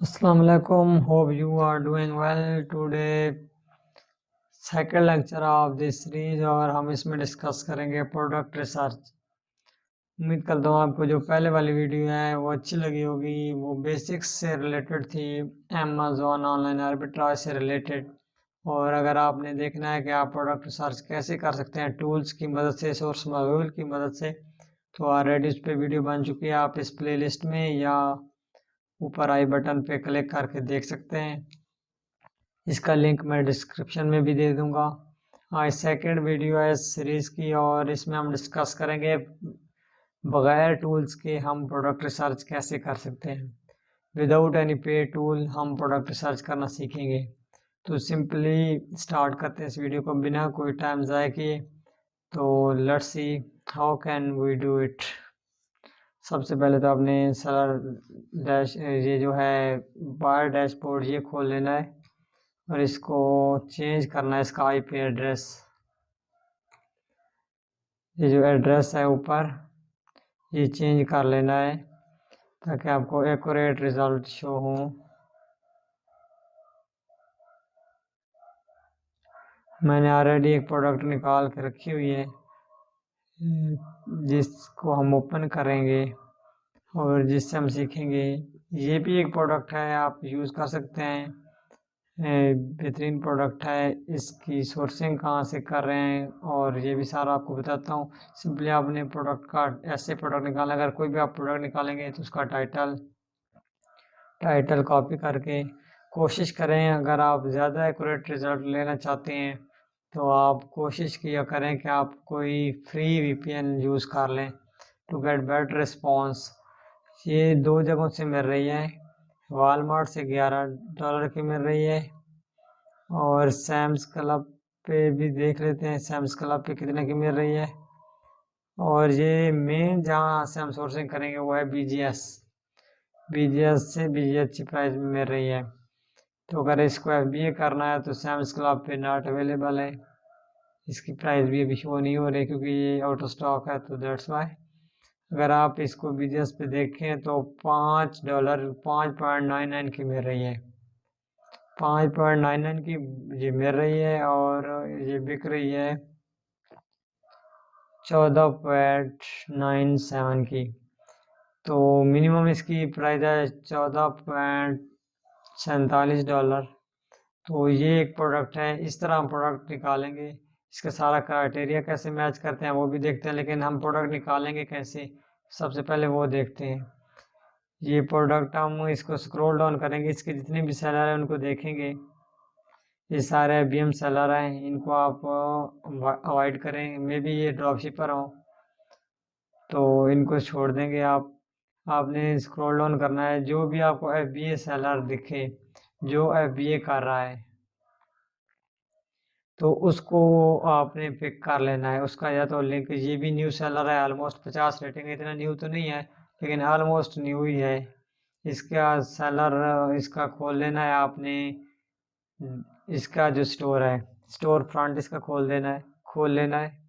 Assalamu alaikum. Hope you are doing well. Today second lecture of this series और हम इसमें discuss करेंगे product research. उम्मीद करता हूँ आपको जो पहले वाली वीडियो है वो अच्छी लगी होगी। वो बेसिक्स से रिलेटेड थी, अमेज़ॉन ऑनलाइन आर्बिट्राज से रिलेटेड। और अगर आपने देखना है कि आप प्रोडक्ट रिसर्च कैसे कर सकते हैं टूल्स की मदद से, सोर्स मॉड्यूल की मदद से, तो ऑलरेडी उस पर वीडियो बन चुकी है। आप इस प्लेलिस्ट में या ऊपर आई बटन पे क्लिक करके देख सकते हैं। इसका लिंक मैं डिस्क्रिप्शन में भी दे दूंगा। आज सेकंड वीडियो है इस सीरीज़ की और इसमें हम डिस्कस करेंगे बगैर टूल्स के हम प्रोडक्ट रिसर्च कैसे कर सकते हैं। विदाउट एनी पे टूल हम प्रोडक्ट रिसर्च करना सीखेंगे। तो सिंपली स्टार्ट करते हैं इस वीडियो को बिना कोई टाइम ज़ाया किए। तो let's see how can we do it. सबसे पहले तो आपने सर डैश ये जो है बार डैशबोर्ड ये खोल लेना है और इसको चेंज करना है, इसका आईपी एड्रेस। ये जो एड्रेस है ऊपर ये चेंज कर लेना है ताकि आपको एक्यूरेट रिजल्ट शो हो। मैंने ऑलरेडी एक प्रोडक्ट निकाल के रखी हुई है जिसको हम ओपन करेंगे और जिससे हम सीखेंगे। ये भी एक प्रोडक्ट है, आप यूज़ कर सकते हैं, बेहतरीन प्रोडक्ट है। इसकी सोर्सिंग कहाँ से कर रहे हैं और ये भी सारा आपको बताता हूँ। सिंपली आपने प्रोडक्ट का ऐसे प्रोडक्ट निकालना, अगर कोई भी आप प्रोडक्ट निकालेंगे तो उसका टाइटल कॉपी करके कोशिश करें। अगर आप ज़्यादा एक्यूरेट रिज़ल्ट लेना चाहते हैं तो आप कोशिश किया करें कि आप कोई फ्री वीपीएन यूज़ कर लें टू गेट बेटर रिस्पॉन्स। ये दो जगहों से मिल रही है, वालमार्ट से $11 की मिल रही है और सैम्स क्लब पे भी देख लेते हैं सैम्स क्लब पे कितने की मिल रही है। और ये मेन जहाँ से हम सोर्सिंग करेंगे वो है बीजीएस से भी ये अच्छी प्राइस में मिल रही है। तो अगर इसको एफबीए करना है तो सैम्स क्लब पे नॉट अवेलेबल है, इसकी प्राइस भी अभी शो नहीं हो रही क्योंकि ये आउट ऑफ स्टॉक है, तो दैट्स वाई। अगर आप इसको बीजीएस पे देखें तो $5 5.99 की मिल रही है, 5.99 की ये मिल रही है और ये बिक रही है 14.97 की। तो मिनिमम इसकी प्राइस है $14.47। तो ये एक प्रोडक्ट है। इस तरह हम प्रोडक्ट निकालेंगे। इसका सारा क्राइटेरिया कैसे मैच करते हैं वो भी देखते हैं, लेकिन हम प्रोडक्ट निकालेंगे कैसे सबसे पहले वो देखते हैं। ये प्रोडक्ट हम इसको स्क्रॉल डाउन करेंगे, इसके जितने भी सेलर हैं उनको देखेंगे। ये सारे बीएम सेलर हैं, इनको आप अवॉइड करें। मे बी ये ड्रॉप शिपर हो तो इनको छोड़ देंगे आप। आपने स्क्रॉल डाउन करना है, जो भी आपको एफबीए सेलर दिखे जो एफबीए कर रहा है तो उसको आपने पिक कर लेना है। उसका या तो लिंक, ये भी न्यू सेलर है, ऑलमोस्ट 50 रेटिंग है, इतना न्यू तो नहीं है लेकिन ऑलमोस्ट न्यू ही है। इसका सेलर इसका खोल लेना है आपने। इसका जो स्टोर है, स्टोर फ्रंट इसका खोल लेना है।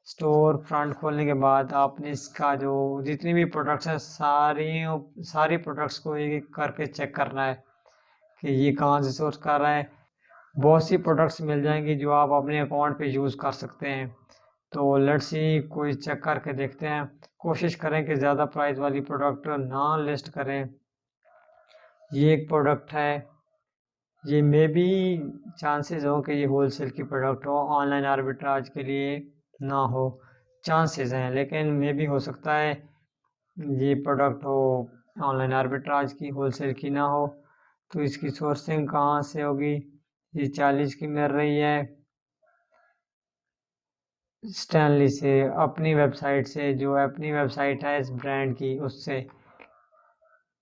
स्टोर फ्रंट खोलने के बाद आपने इसका जो जितनी भी प्रोडक्ट्स हैं सारी प्रोडक्ट्स को एक एक करके चेक करना है कि ये कहाँ से सोर्स कर रहा है। बहुत सी प्रोडक्ट्स मिल जाएंगी जो आप अपने अकाउंट पे यूज़ कर सकते हैं। तो लेट्स सी कोई चेक करके देखते हैं। कोशिश करें कि ज़्यादा प्राइस वाली प्रोडक्ट ना लिस्ट करें। ये एक प्रोडक्ट है, ये मे बी चांसेस हो कि ये होलसेल की प्रोडक्ट हो, ऑनलाइन आर्बिट्राज के लिए ना हो, चांसेस हैं, लेकिन मे बी हो सकता है ये प्रोडक्ट हो ऑनलाइन आर्बिट्राज की, होलसेल की ना हो। तो इसकी सोर्सिंग कहाँ से होगी? ये 40 की मिल रही है स्टैनली से, अपनी वेबसाइट से, जो अपनी वेबसाइट है इस ब्रांड की उससे।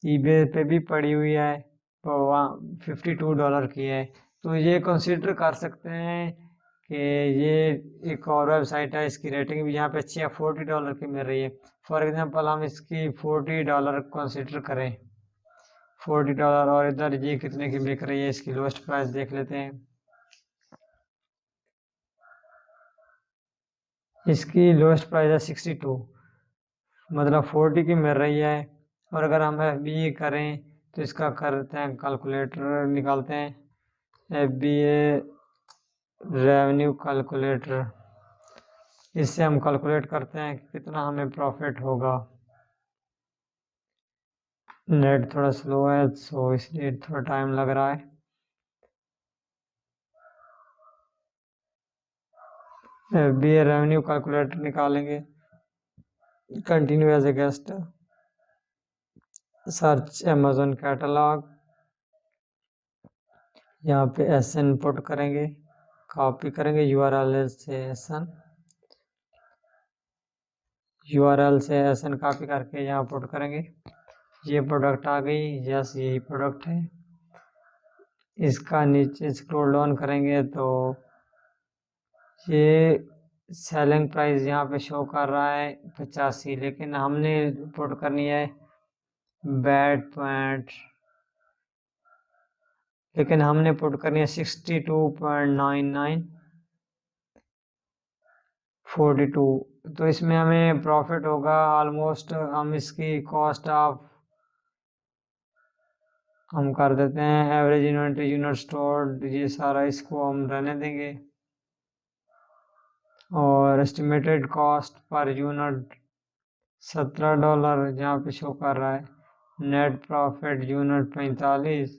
ईबे पे भी पड़ी हुई है तो वहाँ $52 की है। तो ये कंसिडर कर सकते हैं कि ये एक और वेबसाइट है, इसकी रेटिंग भी यहाँ पे अच्छी है, $40 की मिल रही है। फॉर एग्जांपल हम इसकी $40 कंसिडर करें, $40। और इधर ये कितने की बिक रही है, इसकी लोएस्ट प्राइस देख लेते हैं। इसकी लोएस्ट प्राइस है 62, मतलब 40 की मिल रही है। और अगर हम एफबीए करें तो इसका करते हैं कैलकुलेटर निकालते हैं, FBA रेवेन्यू कैलकुलेटर। इससे हम कैलकुलेट करते हैं कि कितना हमें प्रॉफिट होगा। नेट थोड़ा स्लो है सो इसलिए थोड़ा टाइम लग रहा है। FBA रेवेन्यू कैलकुलेटर निकालेंगे। Continue as a guest, search Amazon catalogue, यहाँ पे SN पुट करेंगे, कॉपी करेंगे URL से SN कॉपी करके यहाँ पुट करेंगे। ये प्रोडक्ट आ गई, यस यही प्रोडक्ट है। इसका नीचे स्क्रॉल डाउन करेंगे तो ये सेलिंग प्राइस यहाँ पे शो कर रहा है 85, लेकिन हमने पुट करनी है बैड पॉइंट, लेकिन हमने पुट करनी है 62.9942। तो इसमें हमें प्रॉफिट होगा ऑलमोस्ट, हम इसकी कॉस्ट ऑफ हम कर देते हैं एवरेज इन्वेंट्री यूनिट स्टोर, ये सारा इसको हम रहने देंगे। और एस्टिमेटेड कॉस्ट पर यूनिट $17 जहाँ पे शो कर रहा है। नेट प्रॉफिट यूनिट 45,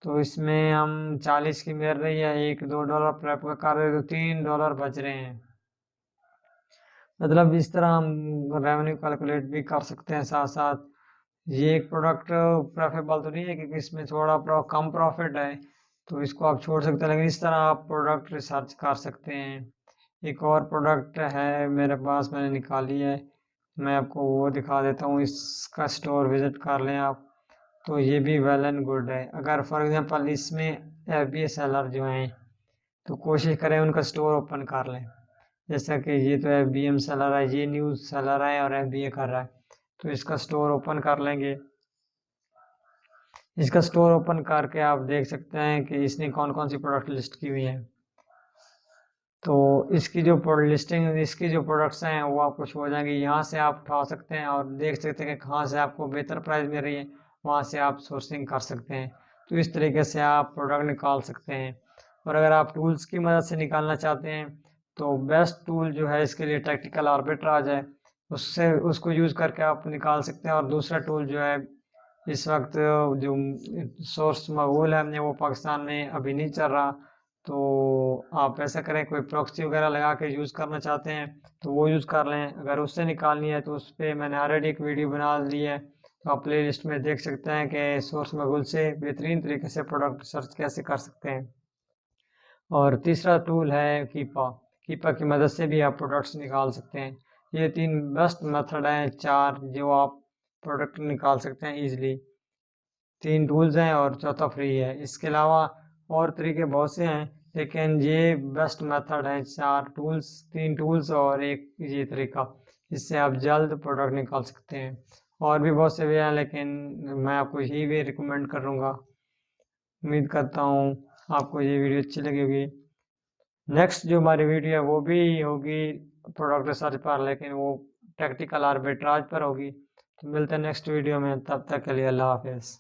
तो इसमें हम 40 की मिल रही है, $1-2 प्रॉफिट का कर रहे तो $3 बच रहे हैं। मतलब इस तरह हम रेवेन्यू कैलकुलेट भी कर सकते हैं साथ साथ। ये एक प्रोडक्ट प्रेफरेबल तो नहीं है क्योंकि इसमें थोड़ा कम प्रॉफिट है, तो इसको आप छोड़ सकते हैं, लेकिन इस तरह आप प्रोडक्ट रिसर्च कर सकते हैं। एक और प्रोडक्ट है मेरे पास, मैंने निकाली है, मैं आपको वो दिखा देता हूँ। इसका स्टोर विजिट कर लें आप, तो ये भी वेल एंड गुड है। अगर फॉर एग्जांपल इसमें FBA सेलर जो हैं तो कोशिश करें उनका स्टोर ओपन कर लें। जैसा कि ये तो FBM सेलर है, ये न्यू सेलर है और FBA कर रहा है, तो इसका स्टोर ओपन कर लेंगे। इसका स्टोर ओपन करके आप देख सकते हैं कि इसने कौन कौन सी प्रोडक्ट लिस्ट की हुई है। तो इसकी जो लिस्टिंग, इसकी जो प्रोडक्ट्स हैं वो आपको शो हो जाएंगे। यहाँ से आप उठा सकते हैं और देख सकते हैं कि कहाँ से आपको बेहतर प्राइस मिल रही है, वहाँ से आप सोर्सिंग कर सकते हैं। तो इस तरीके से आप प्रोडक्ट निकाल सकते हैं। और अगर आप टूल्स की मदद से निकालना चाहते हैं तो बेस्ट टूल जो है इसके लिए टैक्टिकल आर्बिट्राज है, उसको यूज़ करके आप निकाल सकते हैं। और दूसरा टूल जो है इस वक्त जो सोर्स मकबूल है वो पाकिस्तान में अभी नहीं चल रहा, तो आप ऐसा करें कोई प्रॉक्सी वगैरह लगा के यूज़ करना चाहते हैं तो वो यूज़ कर लें। अगर उससे निकालनी है तो उस पर मैंने ऑलरेडी एक वीडियो बना ली है, तो आप प्ले लिस्ट में देख सकते हैं कि सोर्स मकबूल से बेहतरीन तरीके से प्रोडक्ट सर्च कैसे कर सकते हैं। और तीसरा टूल है कीपा की मदद से भी आप प्रोडक्ट्स निकाल सकते हैं। ये 3 बेस्ट मेथड हैं, 4 जो आप प्रोडक्ट निकाल सकते हैं ईजिली। 3 टूल्स हैं और चौथा फ्री है। इसके अलावा और तरीके बहुत से हैं, लेकिन ये बेस्ट मेथड है। 3 टूल्स और एक ये तरीका, इससे आप जल्द प्रोडक्ट निकाल सकते हैं। और भी बहुत से वे हैं, लेकिन मैं आपको यही वे रिकमेंड करूँगा। उम्मीद करता हूँ आपको ये वीडियो अच्छी लगी होगी। नेक्स्ट जो हमारी वीडियो है वो भी होगी प्रोडक्ट रिसर्च पर, लेकिन वो टैक्टिकल आर्बिट्राज पर होगी। तो मिलते हैं नेक्स्ट वीडियो में, तब तक के लिए अल्लाह हाफिज़।